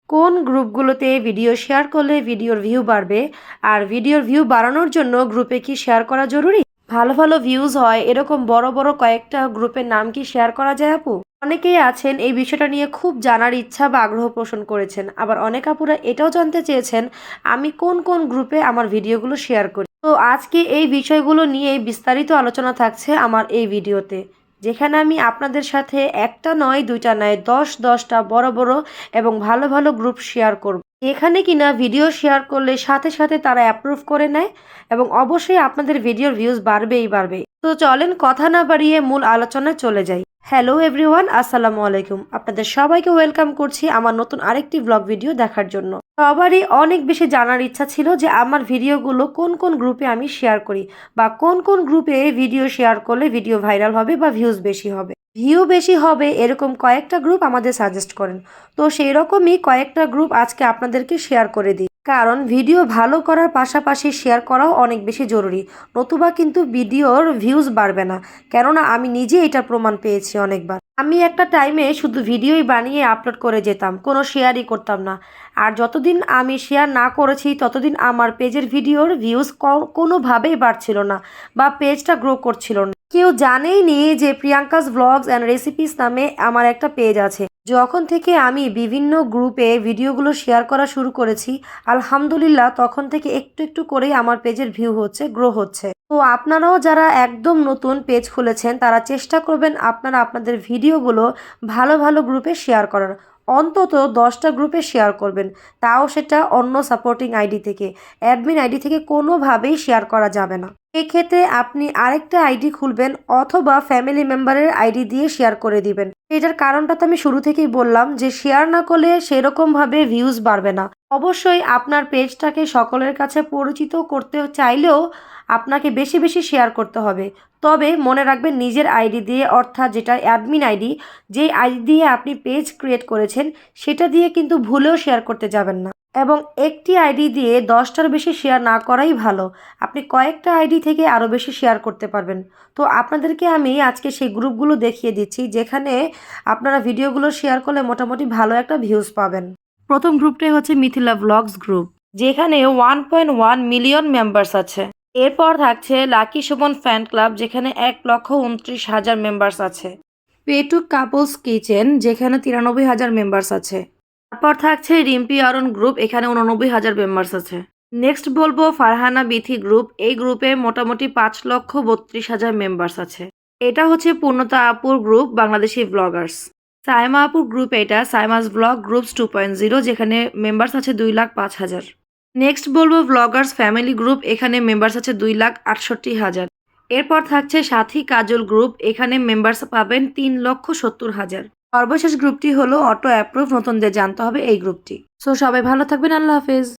কোন গ্রুপগুলোতে video share করলে ভিডিওর ভিউ বাড়বে, আর ভিডিওর ভিউ বাড়ানোর জন্য গ্রুপে কি শেয়ার করা জরুরি? ভালো ভালো ভিউজ হয় এরকম বড় বড় কয়েকটা গ্রুপের নাম কি শেয়ার করা যায় আপু? অনেকেই আছেন এই বিষয়টা নিয়ে খুব জানার ইচ্ছা বা আগ্রহ পোষণ করেছেন, আবার অনেক আপুরা এটাও জানতে চেয়েছেন আমি কোন কোন গ্রুপে আমার ভিডিওগুলো শেয়ার করি। তো আজকে এই বিষয়গুলো নিয়ে বিস্তারিত আলোচনা থাকছে আমার এই ভিডিওতে, যেখানে আমি আপনাদের সাথে একটা নয় দুইটা নয় 10টা বড় বড় এবং ভালো ভালো গ্রুপ শেয়ার করব, এখানে কিনা ভিডিও শেয়ার করলে সাথে সাথে তারা অ্যাপ্রুভ করে নেয় এবং অবশ্যই আপনাদের ভিডিওর ভিউজ বাড়বেই বাড়বে। তো চলেন কথা না বাড়িয়ে মূল আলোচনায় চলে যাই। হ্যালো এভরিওয়ান, আসসালামু আলাইকুম। আপনাদের সবাইকে ওয়েলকাম করছি আমার নতুন আরেকটি ব্লগ ভিডিও দেখার জন্য। সবারই অনেক বেশি জানার ইচ্ছা ছিল যে আমার ভিডিওগুলো কোন কোন গ্রুপে আমি শেয়ার করি, বা কোন কোন গ্রুপে ভিডিও শেয়ার করলে ভিডিও ভাইরাল হবে বা ভিউজ বেশি হবে। ভিউ বেশি হবে এরকম কয়েকটা গ্রুপ আমাদের সাজেস্ট করেন। তো সেই রকমই কয়েকটা গ্রুপ আজকে আপনাদেরকে শেয়ার করে দিই, কারণ ভিডিও ভালো করার পাশাপাশি শেয়ার করাও অনেক বেশি জরুরি, নতুবা কিন্তু ভিডিওর ভিউজ বাড়বে না। কেননা আমি নিজে এটার প্রমাণ পেয়েছি অনেকবার। আমি একটা টাইমে শুধু ভিডিওই বানিয়ে আপলোড করে যেতাম, কোনো শেয়ারই করতাম না। আর যতদিন আমি শেয়ার না করেছি ততদিন আমার পেজের ভিডিওর ভিউজ কোনোভাবেই বাড়ছিল না বা পেজটা গ্রো করছিল না। কেউ জানেই নি যে প্রিয়াঙ্কাস ব্লগস অ্যান্ড রেসিপিস নামে আমার একটা পেজ আছে। যখন থেকে আমি বিভিন্ন গ্রুপে ভিডিওগুলো শেয়ার করা শুরু করেছি, আলহামদুলিল্লাহ তখন থেকে একটু একটু করেই আমার পেজের ভিউ হচ্ছে, গ্রো হচ্ছে। তো আপনারাও যারা একদম নতুন পেজ খুলেছেন তারা চেষ্টা করবেন আপনারা আপনাদের ভিডিওগুলো ভালো ভালো গ্রুপে শেয়ার করার। অন্তত 10টা গ্রুপে শেয়ার করবেন, তাও সেটা অন্য সাপোর্টিং আইডি থেকে। অ্যাডমিন আইডি থেকে কোনোভাবেই শেয়ার করা যাবে না। এক্ষেত্রে আপনি আরেকটা আইডি খুলবেন অথবা ফ্যামিলি মেম্বারের আইডি দিয়ে শেয়ার করে দিবেন। এটার কারণটা তো আমি শুরু থেকেই বললাম যে শেয়ার না করলে সেরকমভাবে ভিউজ বাড়বে না। অবশ্যই আপনার পেজটাকে সকলের কাছে পরিচিত করতে চাইলেও আপনাকে বেশি বেশি শেয়ার করতে হবে। তবে মনে রাখবেন নিজের আইডি দিয়ে, অর্থাৎ যেটা অ্যাডমিন আইডি, যেই আইডি দিয়ে আপনি পেজ ক্রিয়েট করেছেন সেটা দিয়ে কিন্তু ভুলেও শেয়ার করতে যাবেন না। এবং একটি আইডি দিয়ে 10টার বেশি শেয়ার না করাই ভালো। আপনি কয়েকটা আইডি থেকে আরও বেশি শেয়ার করতে পারবেন। তো আপনাদেরকে আমি আজকে সেই গ্রুপগুলো দেখিয়ে দিচ্ছি যেখানে আপনারা ভিডিওগুলো শেয়ার করলে মোটামুটি ভালো একটা ভিউজ পাবেন। প্রথম গ্রুপটাই হচ্ছে মিথিলা ব্লগস গ্রুপ, যেখানে 1.1 মিলিয়ন মেম্বার্স আছে। এরপর থাকছে লাকি সুমন ফ্যান ক্লাব, যেখানে 1,29,000 মেম্বার্স আছে। পেটুক কাপলস কিচেন, যেখানে 93,000 মেম্বার্স আছে। তারপর থাকছে রিম্পি অরণ গ্রুপ, এখানে 89,000 মেম্বার্স আছে। নেক্সট বলবো ফারহানা বিথি গ্রুপ, এই গ্রুপে মোটামুটি 5,32,000 মেম্বার্স আছে। এটা হচ্ছে পূর্ণতা আপুর গ্রুপ, বাংলাদেশি ব্লগার্স। সাইমা আপুর গ্রুপ, এটা সাইমাস ব্লগ গ্রুপস 2.0, যেখানে মেম্বার্স আছে 2,05,000। নেক্সট বলবো ব্লগার্স ফ্যামিলি গ্রুপ, এখানে মেম্বার্স আছে 2,68,000। এরপর থাকছে সাথী কাজল গ্রুপ, এখানে মেম্বার্স পাবেন 3,70,000। সর্বশেষ গ্রুপটি হলো অটো অ্যাপ্রুভ, নতুনদের জানতে হবে এই গ্রুপটি। সো সবাই ভালো থাকবেন, আল্লাহ হাফেজ।